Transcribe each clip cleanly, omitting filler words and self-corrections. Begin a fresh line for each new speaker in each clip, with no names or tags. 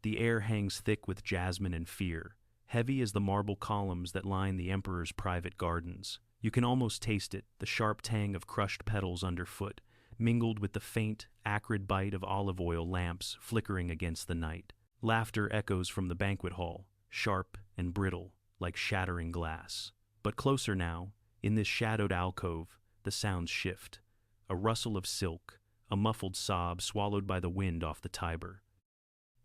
The air hangs thick with jasmine and fear, heavy as the marble columns that line the emperor's private gardens. You can almost taste it, the sharp tang of crushed petals underfoot, mingled with the faint, acrid bite of olive oil lamps flickering against the night. Laughter echoes from the banquet hall, sharp and brittle, like shattering glass. But closer now, in this shadowed alcove, the sounds shift. A rustle of silk, a muffled sob swallowed by the wind off the Tiber.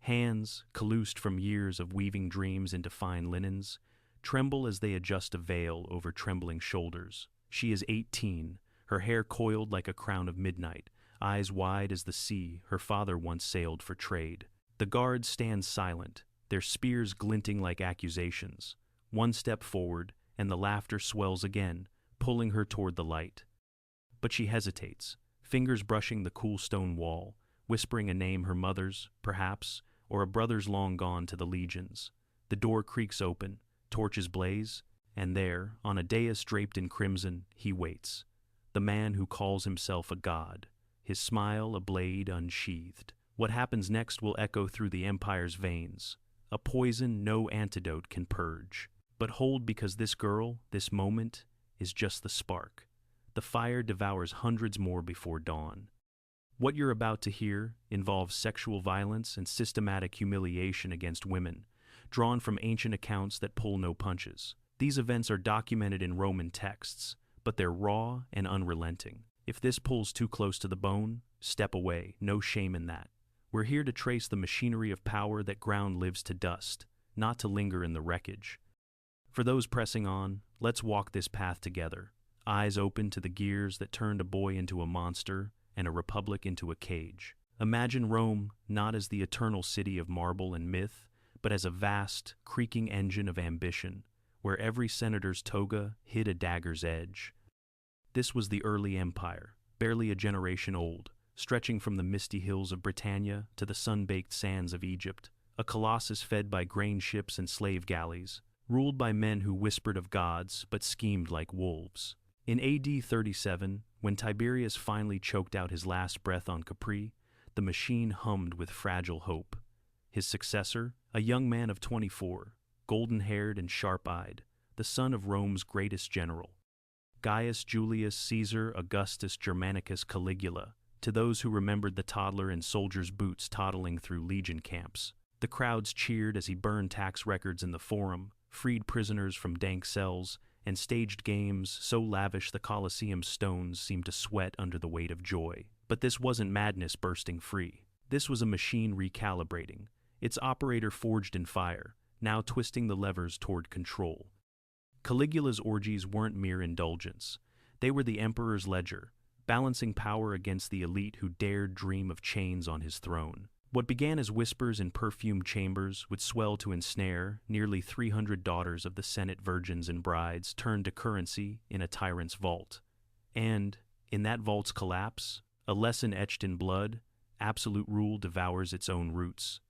Hands, calloused from years of weaving dreams into fine linens, tremble as they adjust a veil over trembling shoulders. She is 18, her hair coiled like a crown of midnight, eyes wide as the sea her father once sailed for trade. The guards stand silent, their spears glinting like accusations. One step forward, and the laughter swells again, pulling her toward the light. But she hesitates, fingers brushing the cool stone wall, whispering a name her mother's, perhaps, or a brother's long gone to the legions. The door creaks open, torches blaze, and there, on a dais draped in crimson, he waits. The man who calls himself a god, his smile a blade unsheathed. What happens next will echo through the empire's veins, a poison no antidote can purge. But hold, because this girl, this moment, is just the spark. The fire devours hundreds more before dawn. What you're about to hear involves sexual violence and systematic humiliation against women, drawn from ancient accounts that pull no punches. These events are documented in Roman texts, but they're raw and unrelenting. If this pulls too close to the bone, step away, no shame in that. We're here to trace the machinery of power that ground lives to dust, not to linger in the wreckage. For those pressing on, let's walk this path together, eyes open to the gears that turned a boy into a monster and a republic into a cage. Imagine Rome not as the eternal city of marble and myth, but as a vast, creaking engine of ambition, where every senator's toga hid a dagger's edge. This was the early empire, barely a generation old, stretching from the misty hills of Britannia to the sun-baked sands of Egypt, a colossus fed by grain ships and slave galleys, ruled by men who whispered of gods but schemed like wolves. In AD 37, when Tiberius finally choked out his last breath on Capri, the machine hummed with fragile hope. His successor, a young man of 24, golden-haired and sharp-eyed, the son of Rome's greatest general, Gaius Julius Caesar Augustus Germanicus Caligula, to those who remembered the toddler in soldiers' boots toddling through legion camps. The crowds cheered as he burned tax records in the Forum, freed prisoners from dank cells, and staged games so lavish the Colosseum's stones seemed to sweat under the weight of joy. But this wasn't madness bursting free. This was a machine recalibrating, its operator forged in fire, now twisting the levers toward control. Caligula's orgies weren't mere indulgence. They were the emperor's ledger, balancing power against the elite who dared dream of chains on his throne. What began as whispers in perfumed chambers would swell to ensnare nearly 300 daughters of the Senate virgins and brides turned to currency in a tyrant's vault. And, in that vault's collapse, a lesson etched in blood, absolute rule devours its own roots.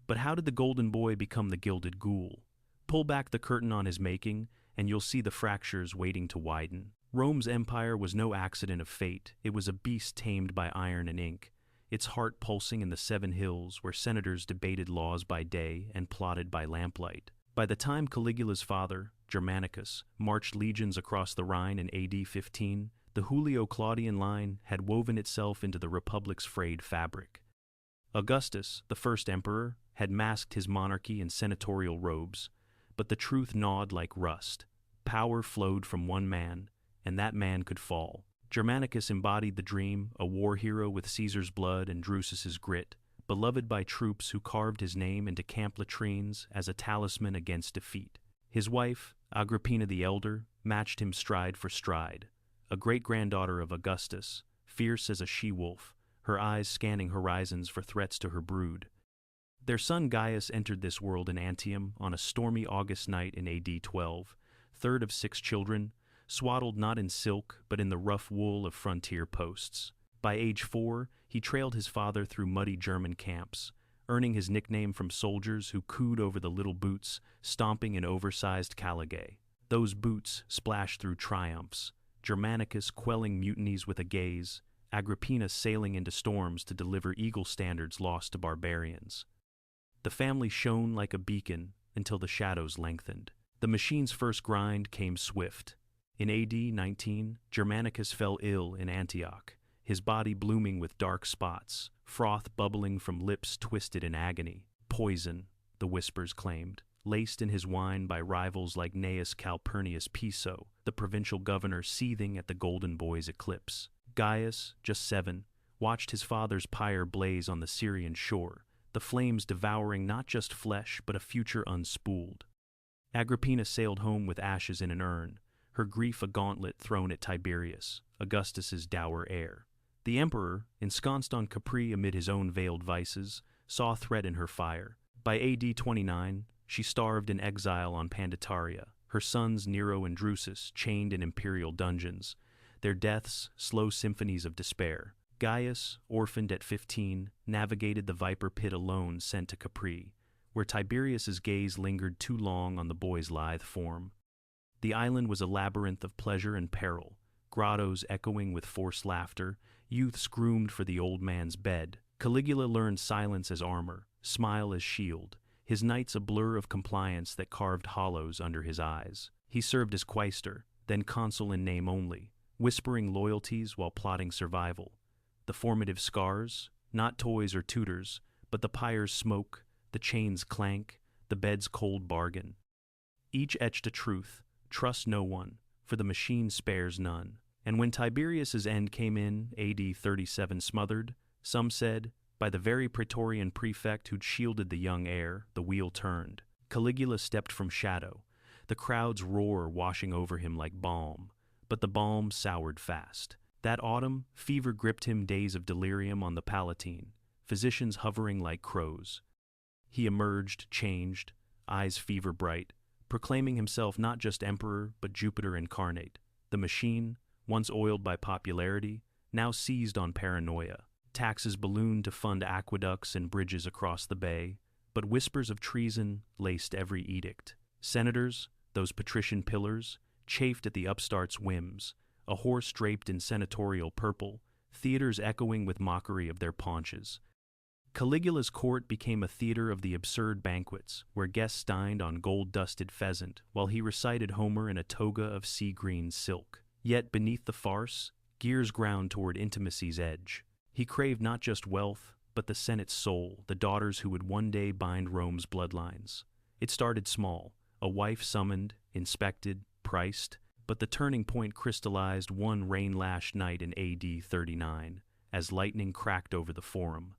But how did the golden boy become the gilded ghoul? Pull back the curtain on his making, and you'll see the fractures waiting to widen. Rome's empire was no accident of fate. It was a beast tamed by iron and ink, its heart pulsing in the 7 hills where senators debated laws by day and plotted by lamplight. By the time Caligula's father, Germanicus, marched legions across the Rhine in AD 15, the Julio-Claudian line had woven itself into the Republic's frayed fabric. Augustus, the first emperor, had masked his monarchy in senatorial robes, but the truth gnawed like rust. Power flowed from one man, and that man could fall. Germanicus embodied the dream, a war hero with Caesar's blood and Drusus's grit, beloved by troops who carved his name into camp latrines as a talisman against defeat. His wife, Agrippina the Elder, matched him stride for stride, a great-granddaughter of Augustus, fierce as a she-wolf, her eyes scanning horizons for threats to her brood. Their son Gaius entered this world in Antium on a stormy August night in AD 12, third of 6 children, swaddled not in silk but in the rough wool of frontier posts. By age 4, he trailed his father through muddy German camps, earning his nickname from soldiers who cooed over the little boots, stomping in oversized caligae. Those boots splashed through triumphs, Germanicus quelling mutinies with a gaze, Agrippina sailing into storms to deliver eagle standards lost to barbarians. The family shone like a beacon until the shadows lengthened. The machine's first grind came swift. In AD 19, Germanicus fell ill in Antioch, his body blooming with dark spots, froth bubbling from lips twisted in agony. Poison, the whispers claimed, laced in his wine by rivals like Gnaeus Calpurnius Piso, the provincial governor seething at the golden boy's eclipse. Gaius, just 7, watched his father's pyre blaze on the Syrian shore, the flames devouring not just flesh but a future unspooled. Agrippina sailed home with ashes in an urn, her grief a gauntlet thrown at Tiberius, Augustus's dour heir. The emperor, ensconced on Capri amid his own veiled vices, saw threat in her fire. By AD 29, she starved in exile on Panditaria, her sons Nero and Drusus chained in imperial dungeons, their deaths slow symphonies of despair. Gaius, orphaned at 15, navigated the viper pit alone sent to Capri, where Tiberius's gaze lingered too long on the boy's lithe form. The island was a labyrinth of pleasure and peril, grottos echoing with forced laughter, youths groomed for the old man's bed. Caligula learned silence as armor, smile as shield, his nights a blur of compliance that carved hollows under his eyes. He served as quaestor, then consul in name only, whispering loyalties while plotting survival. The formative scars, not toys or tutors, but the pyre's smoke, the chain's clank, the bed's cold bargain. Each etched a truth: trust no one, for the machine spares none. And when Tiberius's end came in, AD 37 smothered, some said, by the very praetorian prefect who'd shielded the young heir, the wheel turned. Caligula stepped from shadow, the crowd's roar washing over him like balm, but the balm soured fast. That autumn, fever gripped him, days of delirium on the Palatine, physicians hovering like crows. He emerged, changed, eyes fever bright, proclaiming himself not just emperor but Jupiter incarnate. The machine, once oiled by popularity, now seized on paranoia. Taxes ballooned to fund aqueducts and bridges across the bay, but whispers of treason laced every edict. Senators, those patrician pillars, chafed at the upstart's whims, a horse draped in senatorial purple, theaters echoing with mockery of their paunches. Caligula's court became a theater of the absurd banquets, where guests dined on gold-dusted pheasant, while he recited Homer in a toga of sea-green silk. Yet beneath the farce, gears ground toward intimacy's edge. He craved not just wealth, but the Senate's soul, the daughters who would one day bind Rome's bloodlines. It started small, a wife summoned, inspected, priced, but the turning point crystallized one rain-lashed night in AD 39, as lightning cracked over the forum.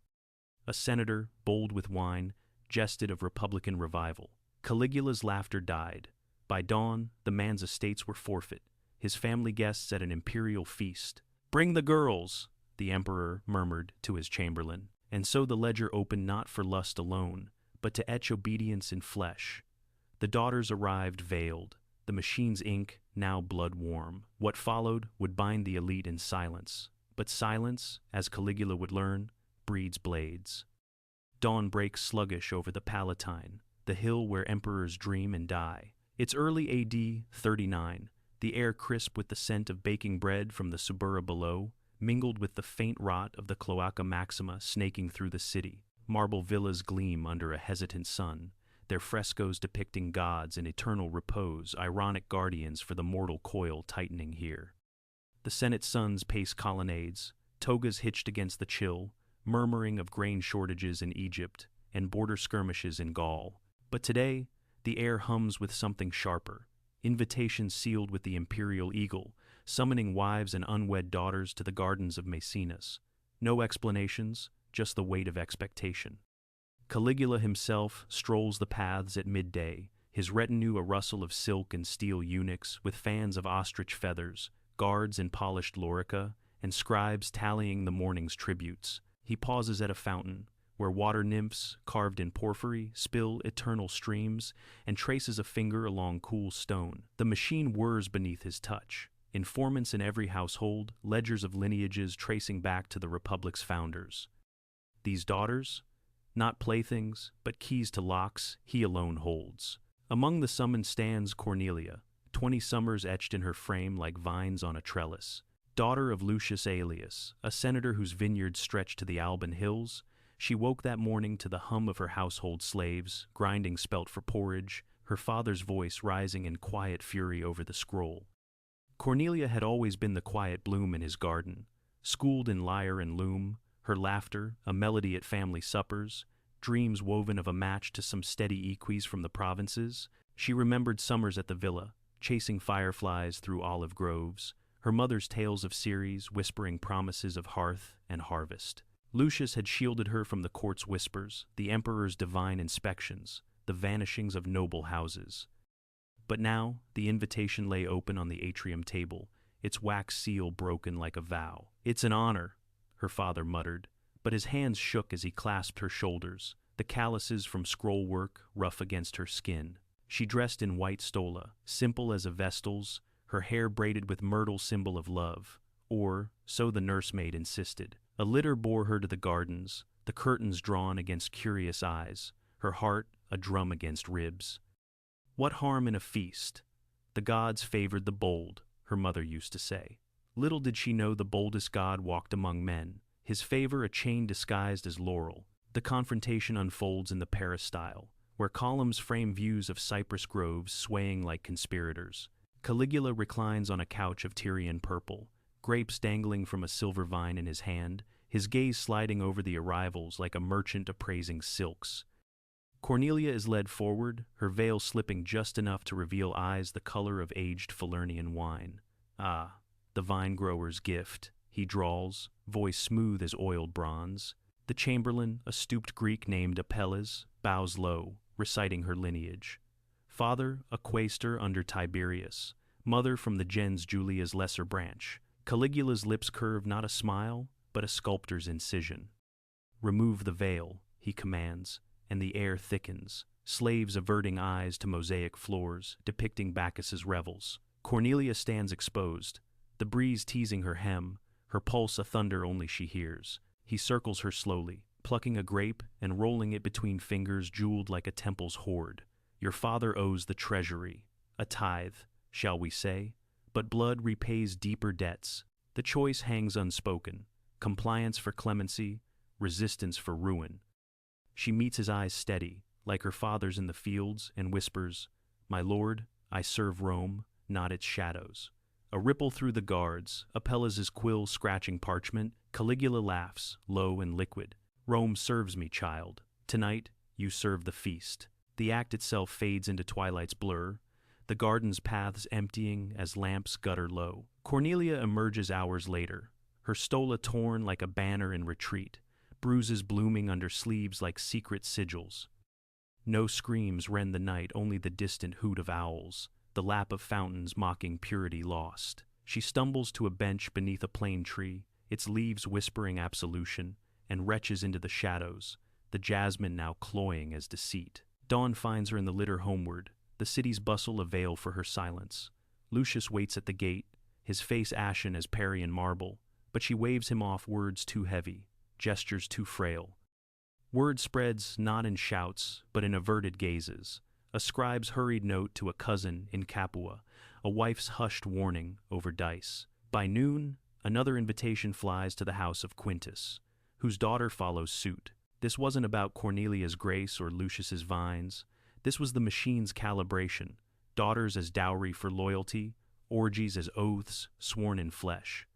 A senator, bold with wine, jested of Republican revival. Caligula's laughter died. By dawn, the man's estates were forfeit, his family guests at an imperial feast. "Bring the girls," the emperor murmured to his chamberlain. And so the ledger opened not for lust alone, but to etch obedience in flesh. The daughters arrived veiled, the machine's ink now blood-warm. What followed would bind the elite in silence. But silence, as Caligula would learn, breeds blades. Dawn breaks sluggish over the Palatine, the hill where emperors dream and die. It's early AD 39, the air crisp with the scent of baking bread from the Suburra below, mingled with the faint rot of the Cloaca Maxima snaking through the city. Marble villas gleam under a hesitant sun, their frescoes depicting gods in eternal repose, ironic guardians for the mortal coil tightening here. The Senate's sons pace colonnades, togas hitched against the chill, murmuring of grain shortages in Egypt and border skirmishes in Gaul. But today, the air hums with something sharper, invitations sealed with the imperial eagle, summoning wives and unwed daughters to the Gardens of Maecenas. No explanations, just the weight of expectation. Caligula himself strolls the paths at midday, his retinue a rustle of silk and steel eunuchs with fans of ostrich feathers, guards in polished lorica, and scribes tallying the morning's tributes. He pauses at a fountain, where water nymphs, carved in porphyry, spill eternal streams, and traces a finger along cool stone. The machine whirs beneath his touch. Informants in every household, ledgers of lineages tracing back to the Republic's founders. These daughters? Not playthings, but keys to locks he alone holds. Among the summoned stands Cornelia, 20 summers etched in her frame like vines on a trellis. Daughter of Lucius Aelius, a senator whose vineyards stretched to the Alban Hills, She woke that morning to the hum of her household slaves, grinding spelt for porridge, her father's voice rising in quiet fury over the scroll. Cornelia had always been the quiet bloom in his garden, schooled in lyre and loom, her laughter, a melody at family suppers, dreams woven of a match to some steady equis from the provinces. She remembered summers at the villa, chasing fireflies through olive groves, her mother's tales of Ceres whispering promises of hearth and harvest. Lucius had shielded her from the court's whispers, the emperor's divine inspections, the vanishings of noble houses. But now the invitation lay open on the atrium table, its wax seal broken like a vow. "It's an honor," her father muttered, but his hands shook as he clasped her shoulders, the calluses from scroll work rough against her skin. She dressed in white stola, simple as a vestal's, her hair braided with myrtle symbol of love, or, so the nursemaid insisted. A litter bore her to the gardens, the curtains drawn against curious eyes, her heart a drum against ribs. What harm in a feast? The gods favored the bold, her mother used to say. Little did she know the boldest god walked among men, his favor a chain disguised as laurel. The confrontation unfolds in the peristyle, where columns frame views of cypress groves swaying like conspirators. Caligula reclines on a couch of Tyrian purple, grapes dangling from a silver vine in his hand, his gaze sliding over the arrivals like a merchant appraising silks. Cornelia is led forward, her veil slipping just enough to reveal eyes the color of aged Falernian wine. "Ah, the vine-grower's gift," he drawls, voice smooth as oiled bronze. The chamberlain, a stooped Greek named Apelles, bows low, reciting her lineage. Father, a quaestor under Tiberius, mother from the gens Julia's lesser branch. Caligula's lips curve not a smile, but a sculptor's incision. "Remove the veil," he commands, and the air thickens, slaves averting eyes to mosaic floors, depicting Bacchus's revels. Cornelia stands exposed, the breeze teasing her hem, her pulse a thunder only she hears. He circles her slowly, plucking a grape and rolling it between fingers jeweled like a temple's hoard. "Your father owes the treasury, a tithe, shall we say, but blood repays deeper debts. The choice hangs unspoken, compliance for clemency, resistance for ruin." She meets his eyes steady, like her father's in the fields, and whispers, "My lord, I serve Rome, not its shadows." A ripple through the guards, Apelles' quill scratching parchment. Caligula laughs, low and liquid. "Rome serves me, child. Tonight, you serve the feast." The act itself fades into twilight's blur, the garden's paths emptying as lamps gutter low. Cornelia emerges hours later, her stola torn like a banner in retreat, bruises blooming under sleeves like secret sigils. No screams rend the night, only the distant hoot of owls, the lap of fountains mocking purity lost. She stumbles to a bench beneath a plane tree, its leaves whispering absolution, and retches into the shadows, the jasmine now cloying as deceit. Dawn finds her in the litter homeward, the city's bustle a veil for her silence. Lucius waits at the gate, his face ashen as Parian marble, but she waves him off, words too heavy, gestures too frail. Word spreads not in shouts, but in averted gazes, a scribe's hurried note to a cousin in Capua, a wife's hushed warning over dice. By noon, another invitation flies to the house of Quintus, whose daughter follows suit. This wasn't about Cornelia's grace or Lucius's vines. This was the machine's calibration, daughters as dowry for loyalty, orgies as oaths sworn in flesh.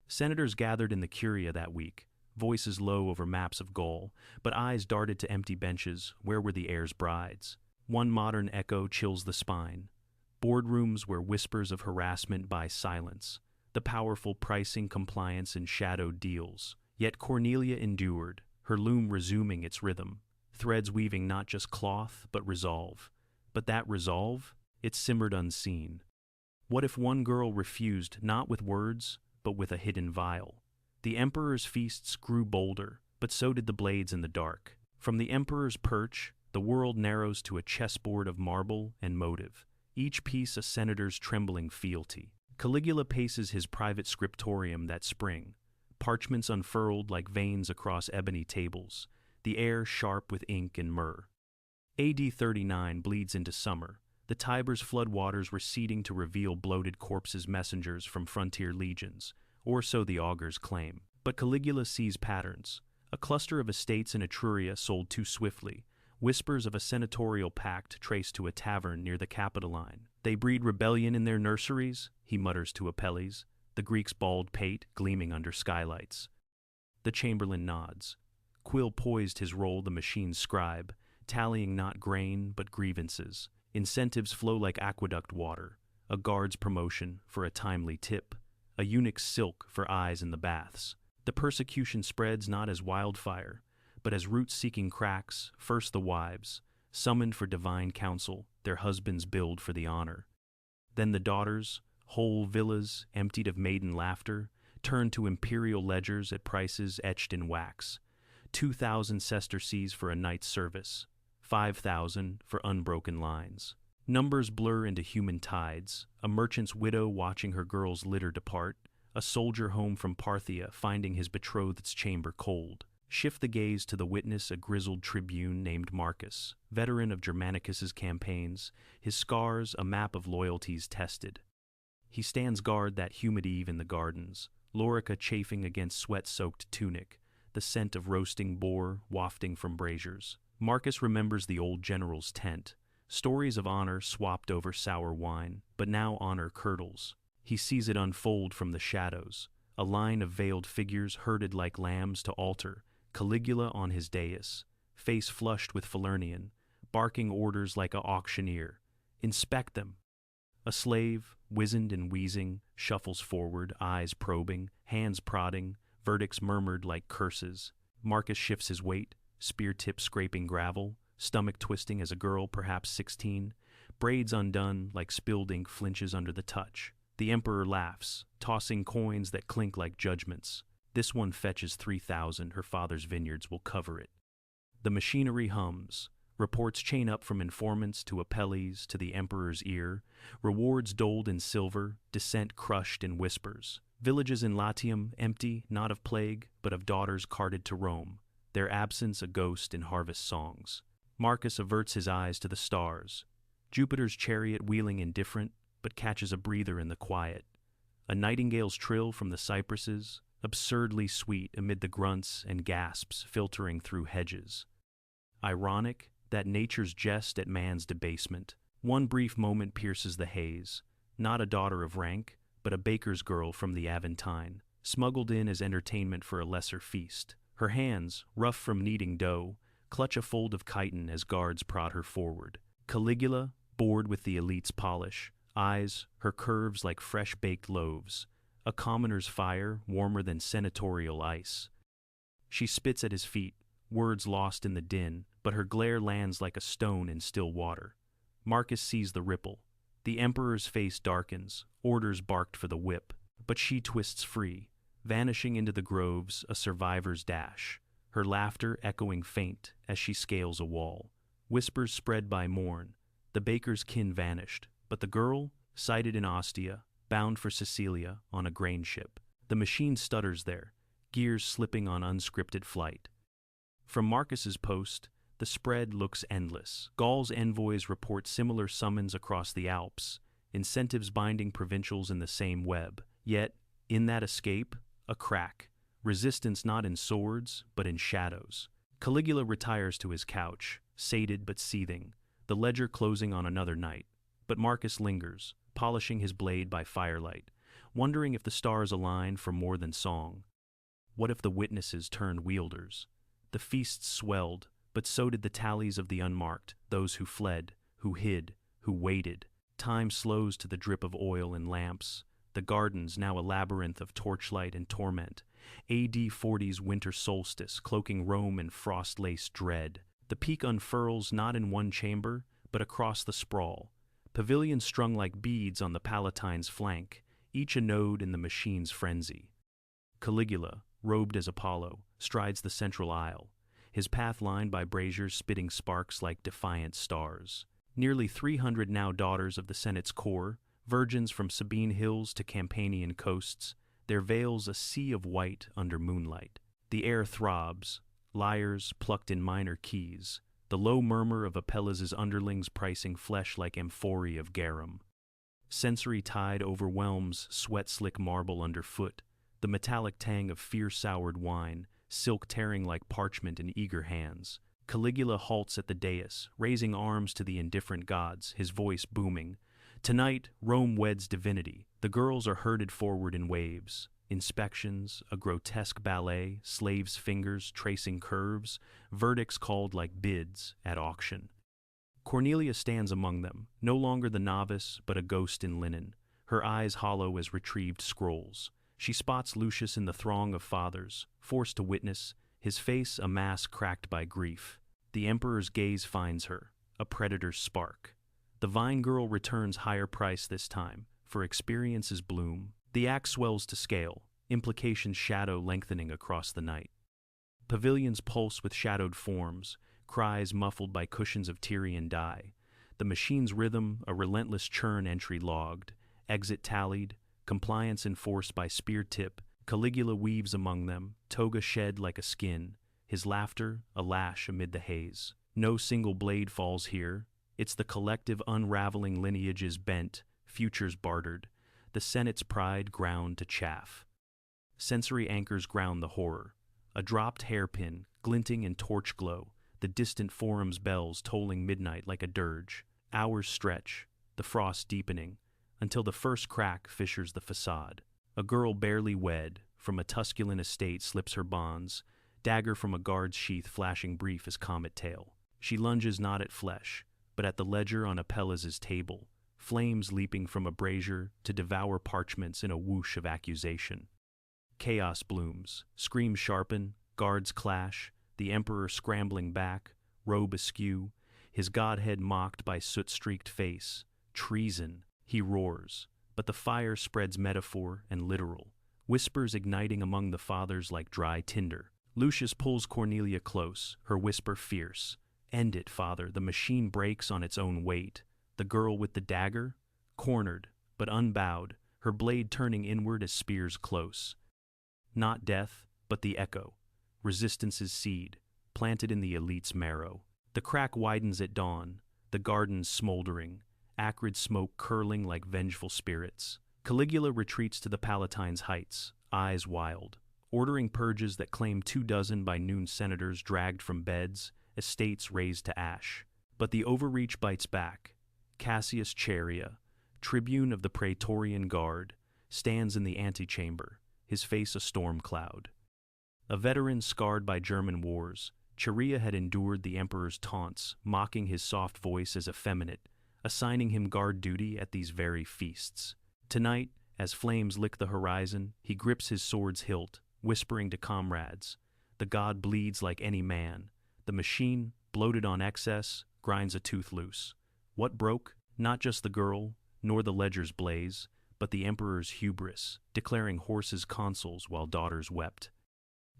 Senators gathered in the curia that week, voices low over maps of Gaul, but eyes darted to empty benches. Where were the heir's brides? One modern echo chills the spine. Boardrooms where whispers of harassment buy silence, the powerful pricing compliance in shadowed deals. Yet Cornelia endured, her loom resuming its rhythm, threads weaving not just cloth but resolve. But that resolve, it simmered unseen. What if one girl refused not with words, but with a hidden vial? The emperor's feasts grew bolder, but so did the blades in the dark. From the emperor's perch, the world narrows to a chessboard of marble and motive, each piece a senator's trembling fealty. Caligula paces his private scriptorium that spring, parchments unfurled like veins across ebony tables, the air sharp with ink and myrrh. AD 39 bleeds into summer, the Tiber's floodwaters receding to reveal bloated corpses, messengers from frontier legions, or so the augurs claim. But Caligula sees patterns, A cluster of estates in Etruria sold too swiftly. Whispers of a senatorial pact traced to a tavern near the Capitoline. They breed rebellion in their nurseries, he mutters to Apelles, the Greek's bald pate gleaming under skylights. The chamberlain nods. Quill poised his role the machine's scribe, tallying not grain but grievances. Incentives flow like aqueduct water, a guard's promotion for a timely tip, a eunuch's silk for eyes in the baths. The persecution spreads not as wildfire, but as roots-seeking cracks, first the wives, summoned for divine counsel, their husbands billed for the honor. Then the daughters, whole villas emptied of maiden laughter, turn to imperial ledgers at prices etched in wax. 2,000 sesterces for a night's service, 5,000 for unbroken lines. Numbers blur into human tides, a merchant's widow watching her girl's litter depart, a soldier home from Parthia finding his betrothed's chamber cold. Shift the gaze to the witness, a grizzled tribune named Marcus, veteran of Germanicus's campaigns, his scars a map of loyalties tested. He stands guard that humid eve in the gardens, lorica chafing against sweat-soaked tunic, the scent of roasting boar wafting from braziers. Marcus remembers the old general's tent, stories of honor swapped over sour wine, but now honor curdles. He sees it unfold from the shadows, a line of veiled figures herded like lambs to altar, Caligula on his dais, face flushed with Falernian, barking orders like a auctioneer. Inspect them. A slave, wizened and wheezing, shuffles forward, eyes probing, hands prodding, verdicts murmured like curses. Marcus shifts his weight, spear tip scraping gravel, stomach twisting as a girl, perhaps 16, braids undone like spilled ink flinches under the touch. The emperor laughs, tossing coins that clink like judgments. This one fetches 3,000, her father's vineyards will cover it. The machinery hums. Reports chain up from informants to Apelles to the emperor's ear. Rewards doled in silver, dissent crushed in whispers. Villages in Latium empty, not of plague, but of daughters carted to Rome, their absence a ghost in harvest songs. Marcus averts his eyes to the stars. Jupiter's chariot wheeling indifferent, but catches a breather in the quiet. A nightingale's trill from the cypresses, absurdly sweet amid the grunts and gasps filtering through hedges. Ironic that nature's jest at man's debasement. One brief moment pierces the haze. Not a daughter of rank, but a baker's girl from the Aventine, smuggled in as entertainment for a lesser feast. Her hands, rough from kneading dough, clutch a fold of chiton as guards prod her forward. Caligula, bored with the elite's polish, eyes, her curves like fresh-baked loaves, a commoner's fire warmer than senatorial ice. She spits at his feet, words lost in the din, but her glare lands like a stone in still water. Marcus sees the ripple. The emperor's face darkens, orders barked for the whip, but she twists free, vanishing into the groves, a survivor's dash, her laughter echoing faint as she scales a wall. Whispers spread by morn. The baker's kin vanished, but the girl, sighted in Ostia, bound for Sicilia on a grain ship. The machine stutters there, gears slipping on unscripted flight. From Marcus's post, the spread looks endless. Gaul's envoys report similar summons across the Alps, incentives binding provincials in the same web. Yet, in that escape, a crack, resistance not in swords, but in shadows. Caligula retires to his couch, sated but seething, the ledger closing on another night. But Marcus lingers, polishing his blade by firelight, wondering if the stars align for more than song. What if the witnesses turned wielders? The feasts swelled, but so did the tallies of the unmarked, those who fled, who hid, who waited. Time slows to the drip of oil in lamps, the gardens now a labyrinth of torchlight and torment. AD 40's winter solstice cloaking Rome in frost-laced dread. The peak unfurls not in one chamber, but across the sprawl. Pavilions strung like beads on the Palatine's flank, each a node in the machine's frenzy. Caligula, robed as Apollo, strides the central aisle, his path lined by braziers spitting sparks like defiant stars. Nearly 300 now daughters of the Senate's core, virgins from Sabine hills to Campanian coasts, their veils a sea of white under moonlight. The air throbs, lyres plucked in minor keys, the low murmur of Apelles' underlings pricing flesh like amphorae of garum. Sensory tide overwhelms sweat-slick marble underfoot, the metallic tang of fear-soured wine, silk tearing like parchment in eager hands. Caligula halts at the dais, raising arms to the indifferent gods, his voice booming. Tonight, Rome weds divinity. The girls are herded forward in waves. Inspections, a grotesque ballet, slaves' fingers tracing curves, verdicts called like bids at auction. Cornelia stands among them, no longer the novice, but a ghost in linen, her eyes hollow as retrieved scrolls. She spots Lucius in the throng of fathers, forced to witness, his face a mask cracked by grief. The emperor's gaze finds her, a predator's spark. The vine girl returns higher price this time, for experience's bloom. The act swells to scale, implications shadow lengthening across the night. Pavilions pulse with shadowed forms, cries muffled by cushions of Tyrian dye. The machine's rhythm, a relentless churn entry logged, exit tallied, compliance enforced by spear tip. Caligula weaves among them, toga shed like a skin, his laughter a lash amid the haze. No single blade falls here, it's the collective unraveling lineages bent, futures bartered, the Senate's pride ground to chaff. Sensory anchors ground the horror, a dropped hairpin, glinting in torch glow, the distant forum's bells tolling midnight like a dirge. Hours stretch, the frost deepening, until the first crack fissures the facade. A girl barely wed, from a Tusculan estate slips her bonds, dagger from a guard's sheath flashing brief as comet tail. She lunges not at flesh, but at the ledger on Apelles' table, flames leaping from a brazier to devour parchments in a whoosh of accusation. Chaos blooms, screams sharpen, guards clash, the emperor scrambling back, robe askew, his godhead mocked by soot-streaked face. Treason, he roars, but the fire spreads metaphor and literal, whispers igniting among the fathers like dry tinder. Lucius pulls Cornelia close, her whisper fierce. End it, father, the machine breaks on its own weight. The girl with the dagger? Cornered, but unbowed, her blade turning inward as spears close. Not death, but the echo. Resistance's seed, planted in the elite's marrow. The crack widens at dawn, the gardens smoldering, acrid smoke curling like vengeful spirits. Caligula retreats to the Palatine's heights, eyes wild, ordering purges that claim 24 by noon senators dragged from beds, estates razed to ash. But the overreach bites back. Cassius Chaerea, tribune of the Praetorian Guard, stands in the antechamber, his face a storm cloud. A veteran scarred by German wars, Chaerea had endured the emperor's taunts, mocking his soft voice as effeminate, assigning him guard duty at these very feasts. Tonight, as flames lick the horizon, he grips his sword's hilt, whispering to comrades, "The god bleeds like any man. The machine, bloated on excess, grinds a tooth loose." What broke? Not just the girl, nor the ledger's blaze, but the emperor's hubris, declaring horses consuls while daughters wept.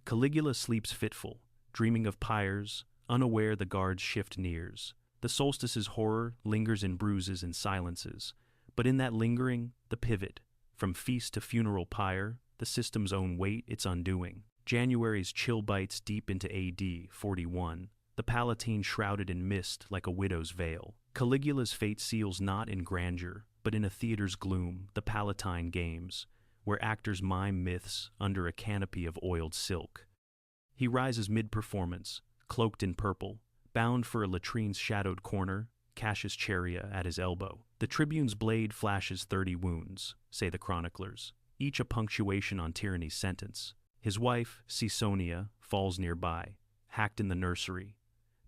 Caligula sleeps fitful, dreaming of pyres, unaware the guard's shift nears. The solstice's horror lingers in bruises and silences, but in that lingering, the pivot, from feast to funeral pyre, the system's own weight its undoing. January's chill bites deep into AD 41, the Palatine shrouded in mist like a widow's veil. Caligula's fate seals not in grandeur, but in a theater's gloom, the Palatine Games, where actors mime myths under a canopy of oiled silk. He rises mid-performance, cloaked in purple, bound for a latrine's shadowed corner, Cassius Chaerea at his elbow. The tribune's blade flashes 30 wounds, say the chroniclers, each a punctuation on tyranny's sentence. His wife, Caesonia, falls nearby, hacked in the nursery.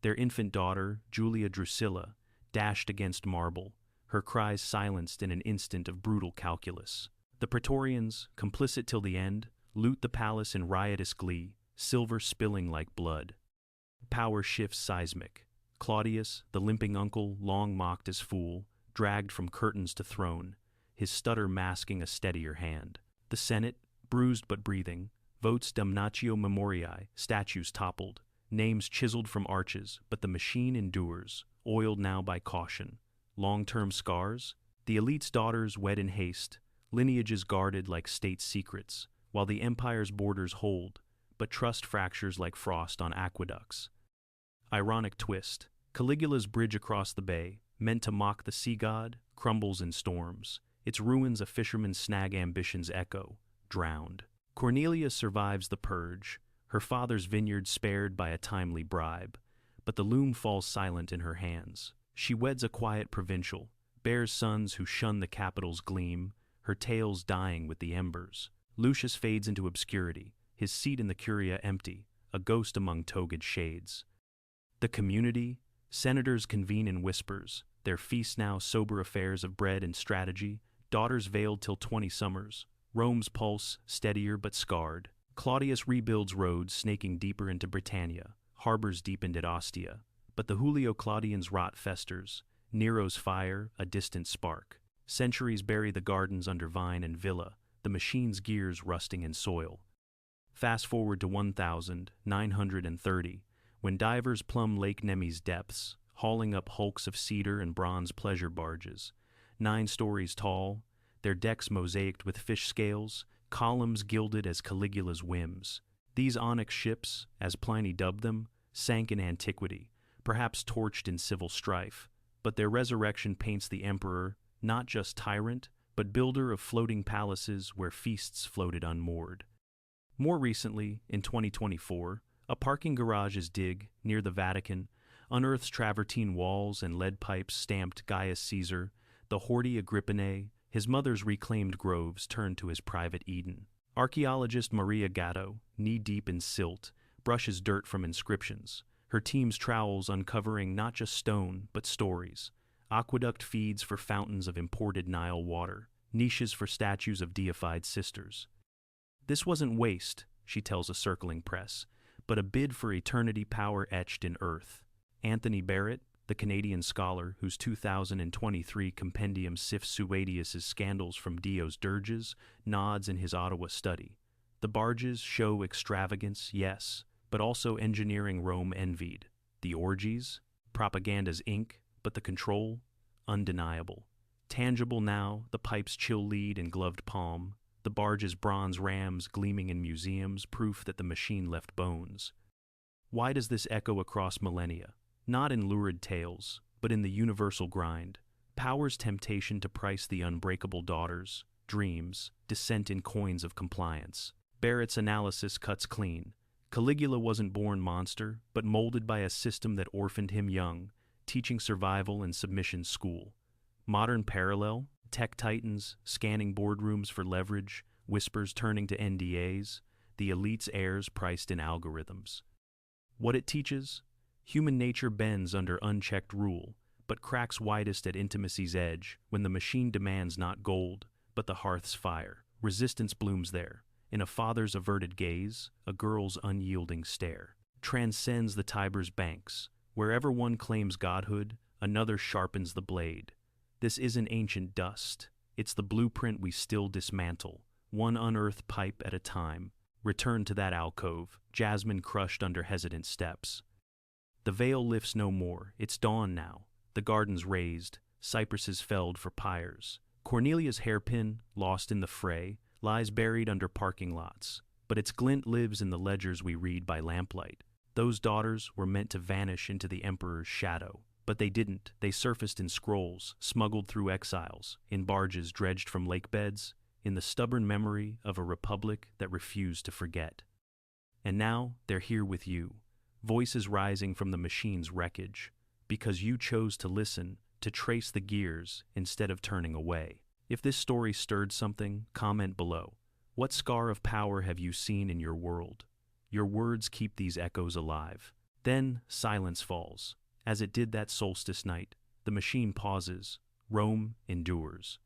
Their infant daughter, Julia Drusilla, dashed against marble, her cries silenced in an instant of brutal calculus. The Praetorians, complicit till the end, loot the palace in riotous glee, silver spilling like blood. Power shifts seismic. Claudius, the limping uncle, long mocked as fool, dragged from curtains to throne, his stutter masking a steadier hand. The Senate, bruised but breathing, votes damnatio memoriae, statues toppled, names chiseled from arches, but the machine endures, oiled now by caution. Long-term scars? The elite's daughters wed in haste, lineages guarded like state secrets, while the empire's borders hold, but trust fractures like frost on aqueducts. Ironic twist. Caligula's bridge across the bay, meant to mock the sea god, crumbles in storms. Its ruins a fisherman's snag ambition's echo, drowned. Cornelia survives the purge, her father's vineyard spared by a timely bribe, but the loom falls silent in her hands. She weds a quiet provincial, bears sons who shun the capital's gleam, her tales dying with the embers. Lucius fades into obscurity, his seat in the curia empty, a ghost among togaed shades. The community, senators convene in whispers, their feasts now sober affairs of bread and strategy, daughters veiled till 20 summers, Rome's pulse, steadier but scarred. Claudius rebuilds roads snaking deeper into Britannia, harbors deepened at Ostia, but the Julio Claudian's rot festers, Nero's fire, a distant spark. Centuries bury the gardens under vine and villa, the machine's gears rusting in soil. Fast forward to 1930, when divers plumb Lake Nemi's depths, hauling up hulks of cedar and bronze pleasure barges, 9 stories tall, their decks mosaicked with fish scales, columns gilded as Caligula's whims. These onyx ships, as Pliny dubbed them, sank in antiquity, perhaps torched in civil strife, but their resurrection paints the emperor not just tyrant, but builder of floating palaces where feasts floated unmoored. More recently, in 2024, a parking garage is dig near the Vatican, unearths travertine walls and lead pipes stamped Gaius Caesar, the Horti Agrippinae, his mother's reclaimed groves turned to his private Eden. Archaeologist Maria Gatto, knee-deep in silt, brushes dirt from inscriptions, her team's trowels uncovering not just stone, but stories. Aqueduct feeds for fountains of imported Nile water, niches for statues of deified sisters. This wasn't waste, she tells a circling press, but a bid for eternity power etched in earth. Anthony Barrett, the Canadian scholar whose 2023 compendium sifts Suadeus's scandals from Dio's dirges, nods in his Ottawa study. The barges show extravagance, yes, but also engineering Rome envied. The orgies, propaganda's ink, but the control, undeniable. Tangible now, the pipe's chill lead and gloved palm, the barge's bronze rams gleaming in museums, proof that the machine left bones. Why does this echo across millennia? Not in lurid tales, but in the universal grind. Power's temptation to price the unbreakable daughters, dreams, descent in coins of compliance. Barrett's analysis cuts clean. Caligula wasn't born monster, but molded by a system that orphaned him young, teaching survival and submission school. Modern parallel, tech titans scanning boardrooms for leverage, whispers turning to NDAs, the elite's heirs priced in algorithms. What it teaches? Human nature bends under unchecked rule, but cracks widest at intimacy's edge when the machine demands not gold, but the hearth's fire. Resistance blooms there, in a father's averted gaze, a girl's unyielding stare. Transcends the Tiber's banks. Wherever one claims godhood, another sharpens the blade. This isn't ancient dust. It's the blueprint we still dismantle, one unearthed pipe at a time. Return to that alcove, jasmine crushed under hesitant steps. The veil lifts no more, it's dawn now. The gardens raised, cypresses felled for pyres. Cornelia's hairpin, lost in the fray, lies buried under parking lots, but its glint lives in the ledgers we read by lamplight. Those daughters were meant to vanish into the emperor's shadow, but they didn't. They surfaced in scrolls, smuggled through exiles, in barges dredged from lake beds, in the stubborn memory of a republic that refused to forget. And now they're here with you, voices rising from the machine's wreckage, because you chose to listen, to trace the gears instead of turning away. If this story stirred something, comment below. What scar of power have you seen in your world? Your words keep these echoes alive. Then silence falls. As it did that solstice night, the machine pauses. Rome endures.